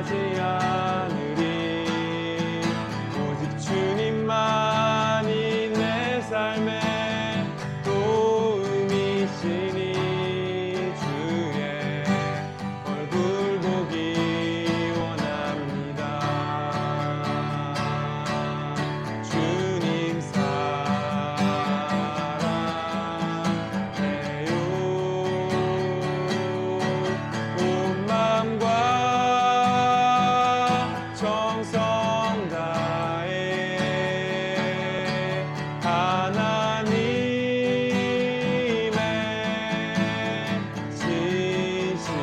변하지 않으리. 오직 주님만이 내 삶의 도움이시니 주의 얼굴 보기 원합니다. 주님 사랑해요. 온 마음과 정성 다해 하나님의 진실한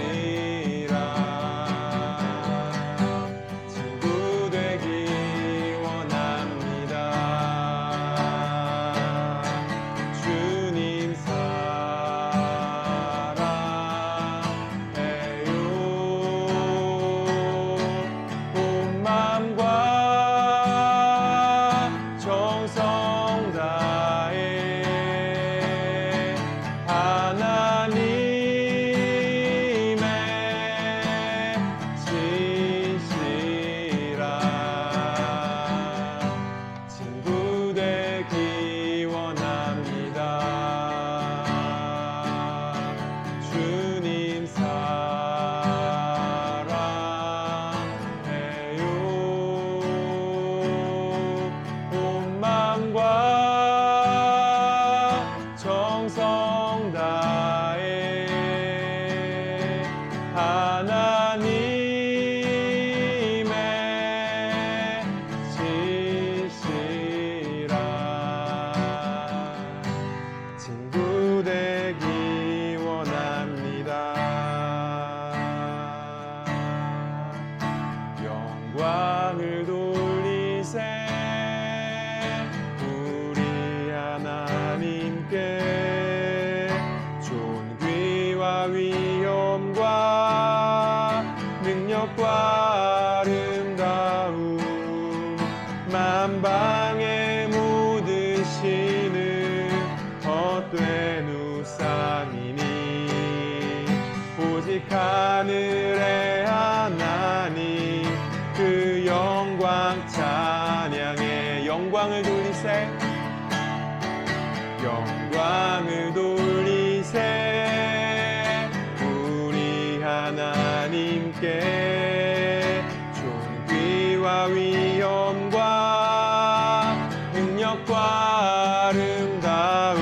친구 되기 원합니다. 주님 사랑해요. 온 마음과 정성 다해 하나님의 진실한 친구 되기 원합니다. 주님 사랑해요. 온 마음과 정성 다해 하나님의 진실한 친구 되기 원합니다. 영광을 돌리세 우리 하나님께. 존귀와 위엄과 능력과 아름다움 만방의 모든 신은 헛된 우상이니 오직 하늘의 하나님 그 영광 찬양해. 영광을 돌리세 영광을 돌리세 우리 하나님께. 존귀와 위엄과 능력과 아름다움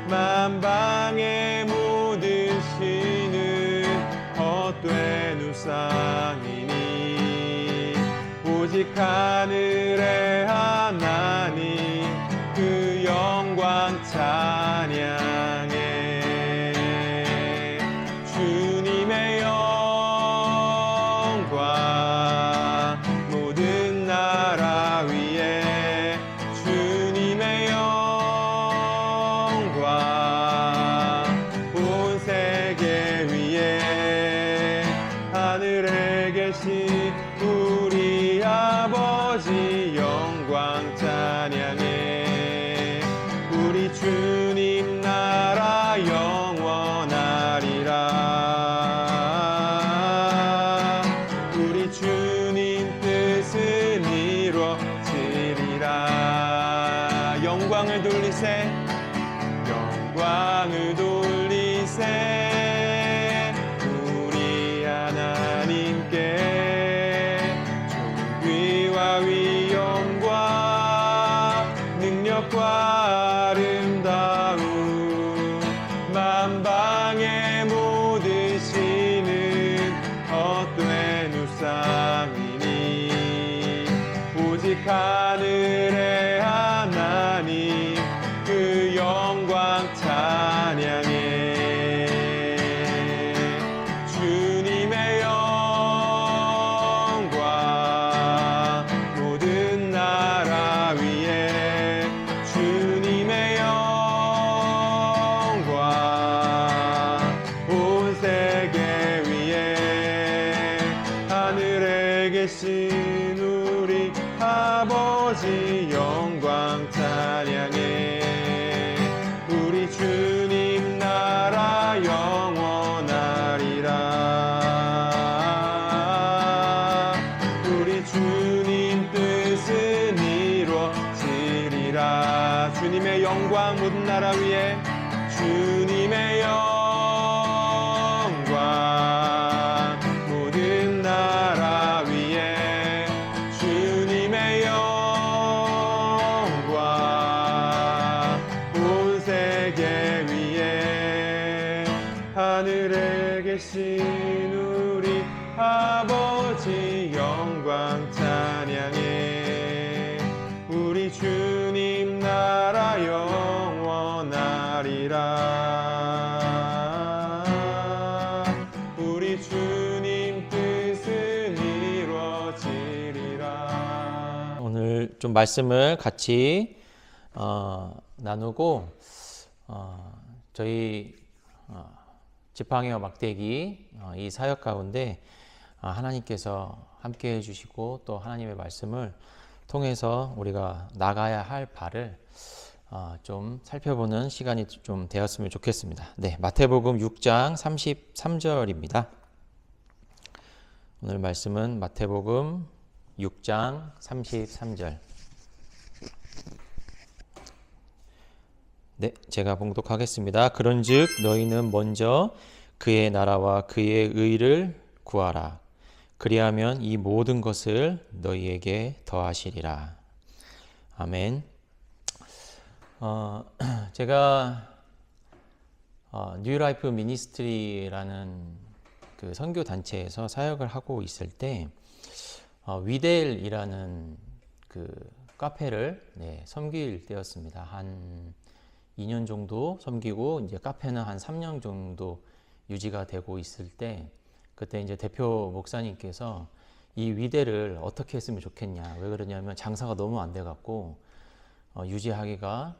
만방의 모든 신은 헛된 우상이니 오직 하늘의 하나님 그 영광 찬양해. 주님의 영광 모든 나라 위에. 주님의 영광 온 세계 위에. 하늘에 계신 우리 아버지 영광 찬양해. 우리 주님 나라 영원하리라. 우리 주님 뜻은 이루어지리라. 영광을 돌리세 영광을 돌리세 우리 하나님께. 존귀와 위엄과 능력과 아름다움 만방의 모든 신은 헛된 우상이니 오직 하늘의 하나님 그 영광 찬양해. 주님의 영광 모든 나라 위에. 주님의 영광 온 세계 위에. 하늘에 계신 우리 아버지 영광 찬양해. 우리 주님 나라 영원하리라. 영광 모든 나라 위에 주님의 영광 모든 나라 위에 주님의 영광 온 세계 위에 하늘에 계신 우리 아버지 영광 찬양해 우리 주님 나라 영원하리라 우리 주님 뜻은 이루어지리라. 오늘 좀 말씀을 같이 나누고 저희 지팡이와 막대기 이 사역 가운데 하나님께서 함께 해주시고 또 하나님의 말씀을 통해서 우리가 나가야 할 바를 좀 살펴보는 시간이 좀 되었으면 좋겠습니다. 네, 마태복음 6장 33절입니다. 오늘 말씀은 마태복음 6장 33절. 네, 제가 봉독하겠습니다. 그런즉 너희는 먼저 그의 나라와 그의 의를 구하라. 그리하면 이 모든 것을 너희에게 더하시리라. 아멘. 제가 뉴라이프 미니스트리라는 그 선교 단체에서 사역을 하고 있을 때 위델이라는 그 카페를 섬길 때였습니다. 한 2년 정도 섬기고 이제 카페는 한 3년 정도 유지가 되고 있을 때 그때 이제 대표 목사님께서 이 위대를 어떻게 했으면 좋겠냐. 왜 그러냐면 장사가 너무 안 돼 갖고 유지하기가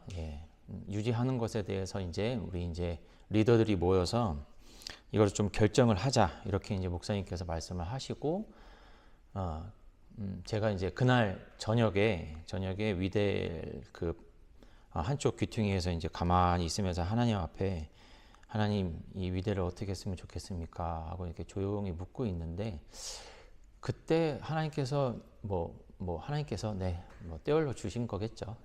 유지하는 것에 대해서 이제 우리 이제 리더들이 모여서 이걸 좀 결정을 하자. 이렇게 이제 목사님께서 말씀을 하시고 제가 이제 그날 저녁에 위대 그 한쪽 귀퉁이에서 이제 가만히 있으면서 하나님 앞에 하나님 이 위대를 어떻게 했으면 좋겠습니까? 하고 이렇게 조용히 묻고 있는데 그때 하나님께서 하나님께서 떼올려 주신 거겠죠.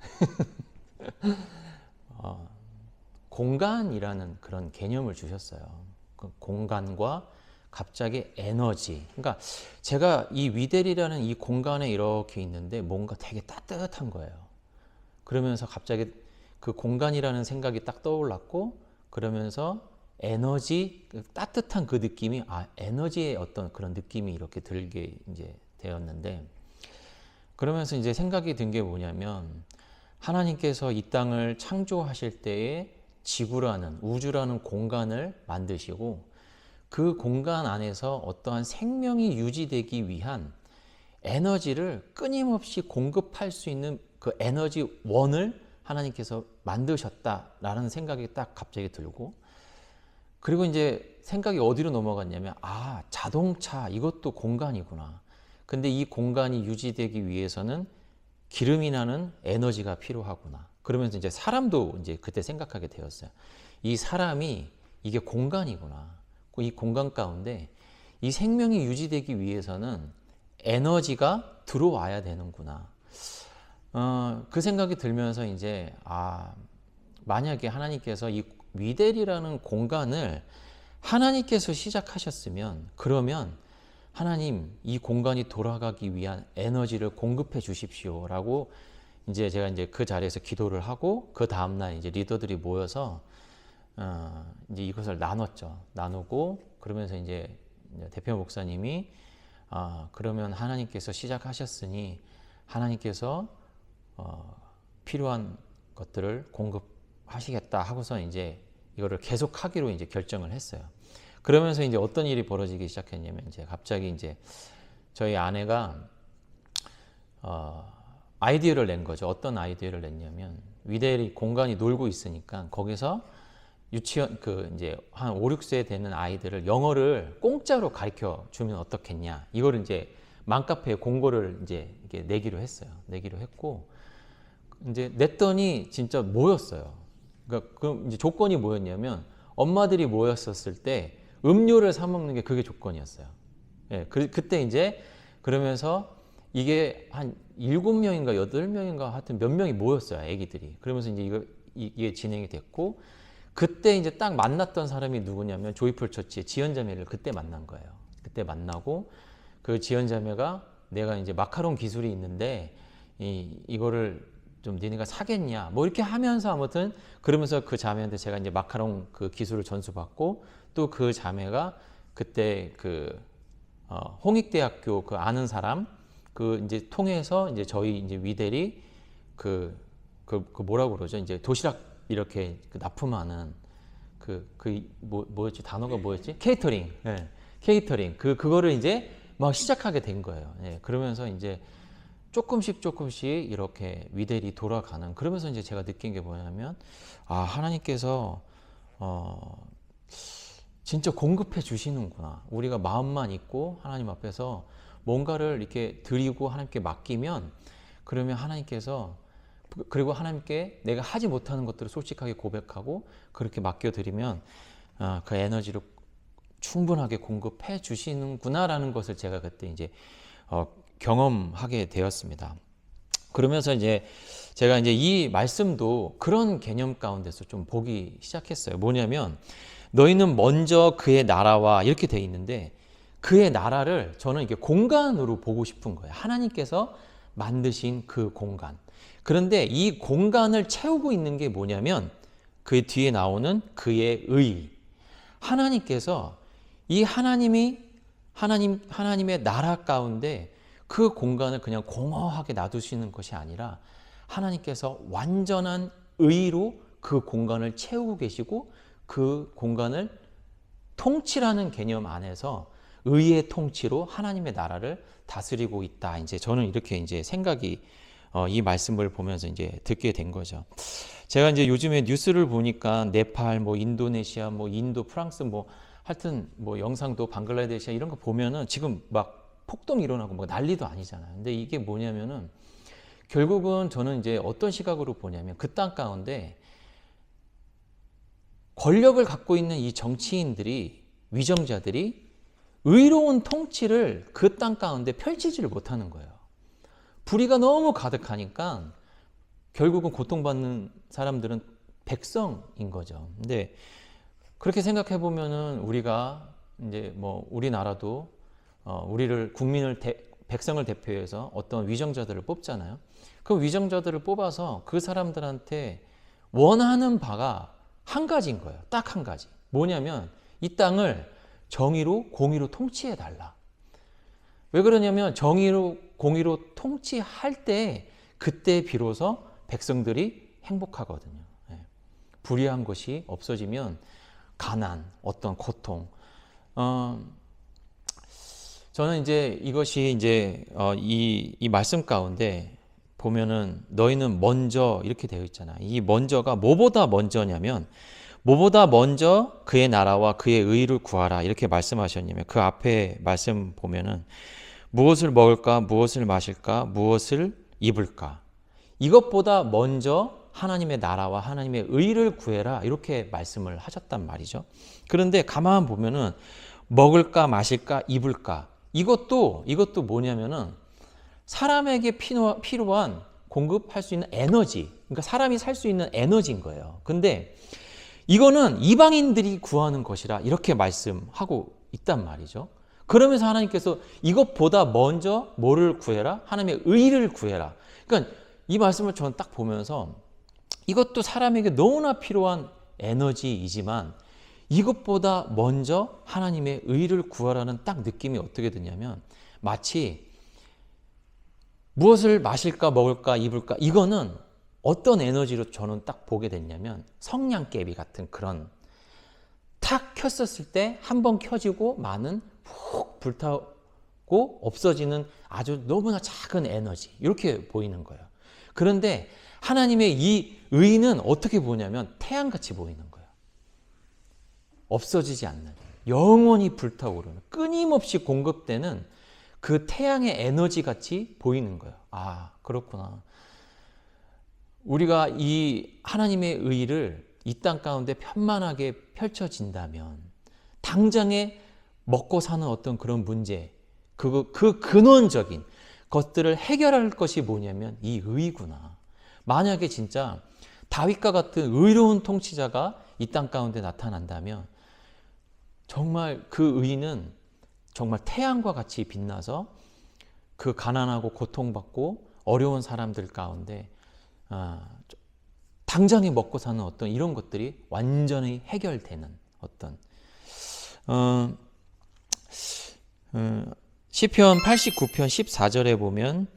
공간이라는 그런 개념을 주셨어요. 그 공간과 갑자기 에너지. 그러니까 제가 이 위델이라는 이 공간에 이렇게 있는데 뭔가 되게 따뜻한 거예요. 그러면서 갑자기 그 공간이라는 생각이 딱 떠올랐고 그러면서 에너지, 따뜻한 그 느낌이 에너지의 어떤 그런 느낌이 이렇게 들게 이제 되었는데 그러면서 이제 생각이 든 게 뭐냐면 하나님께서 이 땅을 창조하실 때에 지구라는 우주라는 공간을 만드시고 그 공간 안에서 어떠한 생명이 유지되기 위한 에너지를 끊임없이 공급할 수 있는 그 에너지 원을 하나님께서 만드셨다라는 생각이 딱 갑자기 들고 그리고 이제 생각이 어디로 넘어갔냐면 자동차 이것도 공간이구나. 근데 이 공간이 유지되기 위해서는 기름이 나는 에너지가 필요하구나. 그러면서 이제 사람도 이제 그때 생각하게 되었어요. 이 사람이 이게 공간이구나. 이 공간 가운데 이 생명이 유지되기 위해서는 에너지가 들어와야 되는구나. 그 생각이 들면서 이제 만약에 하나님께서 이 위델이라는 공간을 하나님께서 시작하셨으면 그러면 하나님 이 공간이 돌아가기 위한 에너지를 공급해 주십시오라고 이제 제가 이제 그 자리에서 기도를 하고 그 다음 날 이제 리더들이 모여서 이제 이것을 나누고 그러면서 이제 대표 목사님이 그러면 하나님께서 시작하셨으니 하나님께서 필요한 것들을 공급하시겠다 하고서 이제 이거를 계속하기로 이제 결정을 했어요. 그러면서 이제 어떤 일이 벌어지기 시작했냐면 이제 갑자기 이제 저희 아내가 아이디어를 낸 거죠. 어떤 아이디어를 냈냐면 위대리 공간이 놀고 있으니까 거기서 유치원 이제 한 5, 6세 되는 아이들을 영어를 공짜로 가르쳐 주면 어떻겠냐. 이거를 이제 맘카페에 공고를 이제 이렇게 내기로 했고 이제 냈더니 진짜 모였어요. 그러니까 그 이제 조건이 뭐였냐면 엄마들이 모였었을 때 음료를 사 먹는 게 그게 조건이었어요. 예, 그때 이제 그러면서 이게 한 7명인가 8명인가 하여튼 몇 명이 모였어요, 애기들이. 그러면서 이제 이게 진행이 됐고, 그때 이제 딱 만났던 사람이 누구냐면 조이풀 처치의 지연자매를 그때 만난 거예요. 그때 만나고 그 지연자매가 내가 이제 마카롱 기술이 있는데 이거를 좀 니네가 사겠냐 뭐 이렇게 하면서 아무튼 그러면서 그 자매한테 제가 이제 마카롱 그 기술을 전수받고, 또 그 자매가 그때 그 홍익대학교 그 아는 사람 그 이제 통해서 이제 저희 이제 위대리 그 뭐라고 그러죠? 이제 도시락 이렇게 그 납품하는 뭐였지? 단어가 뭐였지? 케이터링. 예. 케이터링. 그거를 이제 막 시작하게 된 거예요. 예. 그러면서 이제 조금씩 이렇게 위대리 돌아가는, 그러면서 이제 제가 느낀 게 뭐냐면, 아, 하나님께서 진짜 공급해 주시는구나. 우리가 마음만 있고 하나님 앞에서 뭔가를 이렇게 드리고 하나님께 맡기면, 그러면 하나님께서, 그리고 하나님께 내가 하지 못하는 것들을 솔직하게 고백하고 그렇게 맡겨드리면 그 에너지를 충분하게 공급해 주시는구나라는 것을 제가 그때 이제 경험하게 되었습니다. 그러면서 이제 제가 이제 이 말씀도 그런 개념 가운데서 좀 보기 시작했어요. 뭐냐면, 너희는 먼저 그의 나라와 이렇게 돼 있는데, 그의 나라를 저는 이렇게 공간으로 보고 싶은 거예요. 하나님께서 만드신 그 공간. 그런데 이 공간을 채우고 있는 게 뭐냐면, 그 뒤에 나오는 그의 의. 하나님께서 이 하나님의 나라 가운데 그 공간을 그냥 공허하게 놔두시는 것이 아니라, 하나님께서 완전한 의로 그 공간을 채우고 계시고, 그 공간을 통치라는 개념 안에서 의의 통치로 하나님의 나라를 다스리고 있다. 이제 저는 이렇게 이제 생각이 이 말씀을 보면서 이제 듣게 된 거죠. 제가 이제 요즘에 뉴스를 보니까 네팔, 뭐 인도네시아, 뭐 인도, 프랑스, 뭐 하여튼 뭐 영상도 방글라데시아 이런 거 보면은 지금 막 폭동이 일어나고 뭐 난리도 아니잖아요. 근데 이게 뭐냐면은 결국은 저는 이제 어떤 시각으로 보냐면, 그 땅 가운데 권력을 갖고 있는 이 정치인들이, 위정자들이 의로운 통치를 그 땅 가운데 펼치지를 못하는 거예요. 불의가 너무 가득하니까 결국은 고통받는 사람들은 백성인 거죠. 근데 그렇게 생각해 보면은 우리가 이제 뭐 우리나라도 우리를 백성을 대표해서 어떤 위정자들을 뽑잖아요. 그 위정자들을 뽑아서 그 사람들한테 원하는 바가 한 가지인 거예요. 딱 한 가지. 뭐냐면 이 땅을 정의로 공의로 통치해 달라. 왜 그러냐면 정의로 공의로 통치할 때 그때 비로소 백성들이 행복하거든요. 불의한 것이 없어지면 가난, 어떤 고통. 저는 이제 이것이 이제 이 말씀 가운데 보면은 너희는 먼저 이렇게 되어 있잖아. 이 먼저가 뭐보다 먼저냐면, 뭐보다 먼저 그의 나라와 그의 의를 구하라 이렇게 말씀하셨냐면, 그 앞에 말씀 보면은 무엇을 먹을까, 무엇을 마실까, 무엇을 입을까, 이것보다 먼저 하나님의 나라와 하나님의 의를 구해라 이렇게 말씀을 하셨단 말이죠. 그런데 가만 보면은 먹을까, 마실까, 입을까, 이것도 뭐냐면은 사람에게 필요한 공급할 수 있는 에너지, 그러니까 사람이 살 수 있는 에너지인 거예요. 근데 이거는 이방인들이 구하는 것이라 이렇게 말씀하고 있단 말이죠. 그러면서 하나님께서 이것보다 먼저 뭐를 구해라? 하나님의 의를 구해라. 그러니까 이 말씀을 저는 딱 보면서 이것도 사람에게 너무나 필요한 에너지이지만 이것보다 먼저 하나님의 의를 구하라는 딱 느낌이 어떻게 드냐면, 마치 무엇을 마실까, 먹을까, 입을까, 이거는 어떤 에너지로 저는 딱 보게 됐냐면, 성냥개비 같은 그런 탁 켰었을 때 한 번 켜지고 많은 푹 불타고 없어지는 아주 너무나 작은 에너지, 이렇게 보이는 거예요. 그런데 하나님의 이 의는 어떻게 보냐면 태양같이 보이는 거예요. 없어지지 않는, 영원히 불타오르는, 끊임없이 공급되는 그 태양의 에너지 같이 보이는 거예요. 아, 그렇구나. 우리가 이 하나님의 의를 이 땅 가운데 편만하게 펼쳐진다면 당장에 먹고 사는 어떤 그런 문제, 그 근원적인 것들을 해결할 것이 뭐냐면 이 의구나. 만약에 진짜 다윗과 같은 의로운 통치자가 이 땅 가운데 나타난다면 정말 그 의는 정말 태양과 같이 빛나서 그 가난하고 고통받고 어려운 사람들 가운데 당장에 먹고 사는 어떤 이런 것들이 완전히 해결되는 어떤 시편 89편 14절에 보면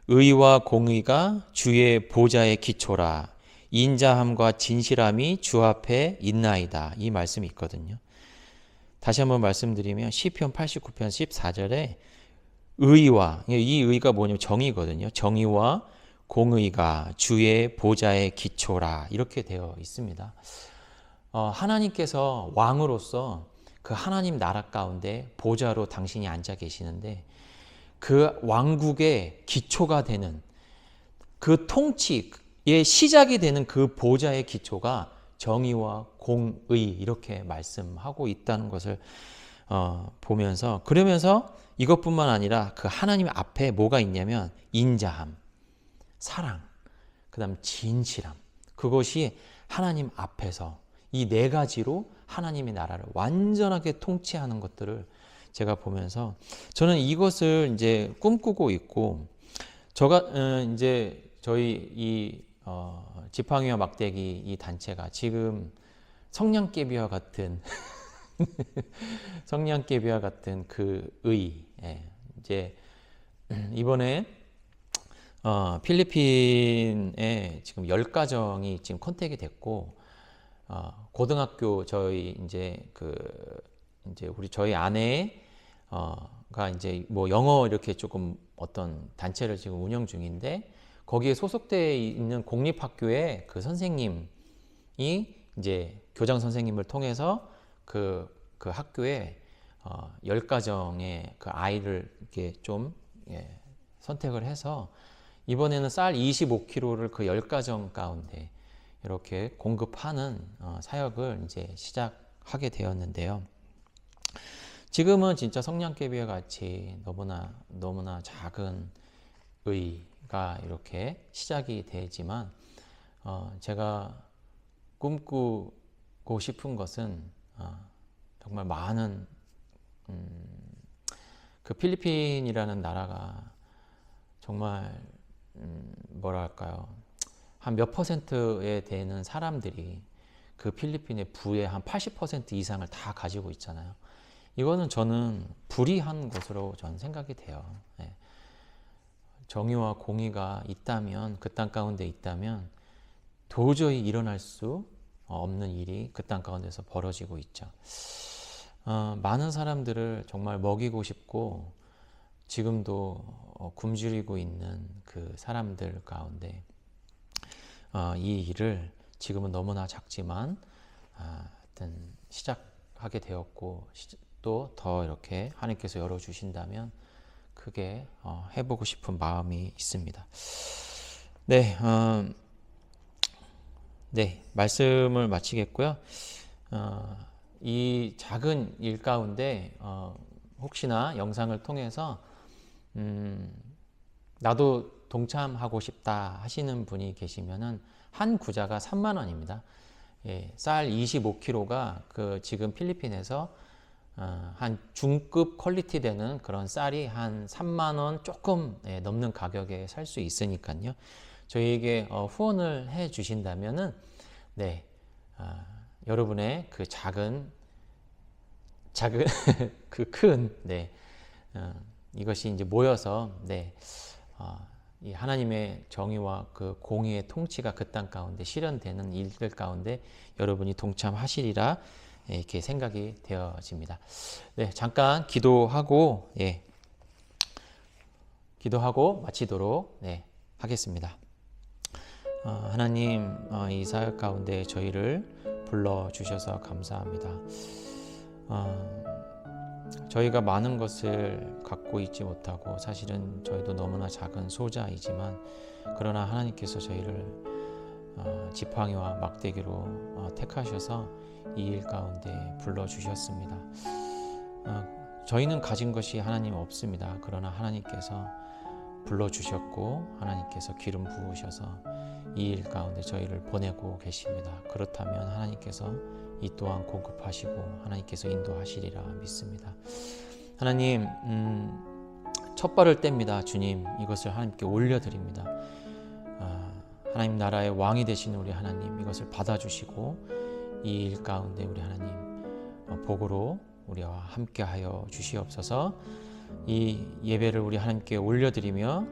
의와 공의가 주의 보좌의 기초라 인자함과 진실함이 주 앞에 있나이다. 이 말씀이 있거든요. 다시 한번 말씀드리면 시편 89편 14절에 의와, 이 의가 뭐냐면 정의거든요. 정의와 공의가 주의 보좌의 기초라 이렇게 되어 있습니다. 하나님께서 왕으로서 그 하나님 나라 가운데 보좌로 당신이 앉아 계시는데 그 왕국의 기초가 되는 그 통치의 시작이 되는 그 보좌의 기초가 정의와 공의 이렇게 말씀하고 있다는 것을 보면서 그러면서 이것뿐만 아니라 그 하나님 앞에 뭐가 있냐면 인자함, 사랑, 그 다음 진실함 그것이 하나님 앞에서 이 네 가지로 하나님의 나라를 완전하게 통치하는 것들을 제가 보면서 저는 이것을 이제 꿈꾸고 있고 이제 저희 이 지팡이와 막대기 이 단체가 지금 성냥개비와 같은 성냥개비와 같은 그 이제 이번에 필리핀에 지금 10가정이 지금 컨택이 됐고 고등학교 저희 이제 우리 저희 아내가 이제 뭐 영어 이렇게 조금 어떤 단체를 지금 운영 중인데 거기에 소속되어 있는 공립학교의 그 선생님이 이제 교장 선생님을 통해서 그 학교에 10가정의 그 아이를 이렇게 좀 선택을 해서 이번에는 쌀 25kg를 그 10가정 가운데 이렇게 공급하는 사역을 이제 시작하게 되었는데요. 지금은 진짜 성냥개비와 같이 너무나 작은 의가 이렇게 시작이 되지만 제가 꿈꾸고 싶은 것은 정말 많은 그 필리핀이라는 나라가 정말 뭐랄까요 한 몇 퍼센트에 되는 사람들이 그 필리핀의 부의 한 80% 이상을 다 가지고 있잖아요. 이거는 저는 불의한 것으로 저는 생각이 돼요. 정의와 공의가 있다면 그 땅 가운데 있다면 도저히 일어날 수 없는 일이 그 땅 가운데서 벌어지고 있죠. 많은 사람들을 정말 먹이고 싶고 지금도 굶주리고 있는 그 사람들 가운데 이 일을 지금은 너무나 작지만 하여튼 시작하게 되었고 또 더 이렇게 하나님께서 열어주신다면 크게 해보고 싶은 마음이 있습니다. 네, 말씀을 마치겠고요. 이 작은 일 가운데 혹시나 영상을 통해서 나도 동참하고 싶다 하시는 분이 계시면은 한 구자가 3만 원입니다. 쌀 25kg가 그 지금 필리핀에서 한 중급 퀄리티 되는 그런 쌀이 한 3만 원 조금 넘는 가격에 살 수 있으니까요. 저희에게 후원을 해 주신다면은 여러분의 그 작은 그 큰 이것이 이제 모여서 이 하나님의 정의와 그 공의의 통치가 그 땅 가운데 실현되는 일들 가운데 여러분이 동참하시리라 이렇게 생각이 되어집니다. 잠깐 기도하고 마치도록 하겠습니다. 하나님 이 사역 가운데 저희를 불러주셔서 감사합니다. 저희가 많은 것을 갖고 있지 못하고 사실은 저희도 너무나 작은 소자이지만 그러나 하나님께서 저희를 지팡이와 막대기로 택하셔서 이 일 가운데 불러주셨습니다. 저희는 가진 것이 하나님 없습니다. 그러나 하나님께서 불러주셨고 하나님께서 기름 부으셔서 이 일 가운데 저희를 보내고 계십니다. 그렇다면 하나님께서 이 또한 공급하시고 하나님께서 인도하시리라 믿습니다. 하나님, 첫 발을 뗍니다. 주님, 이것을 하나님께 올려드립니다. 하나님 나라의 왕이 되신 우리 하나님, 이것을 받아주시고 이 일 가운데 우리 하나님 복으로 우리와 함께하여 주시옵소서. 이 예배를 우리 하나님께 올려드리며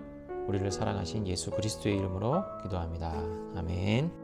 우리를 사랑하신 예수 그리스도의 이름으로 기도합니다. 아멘.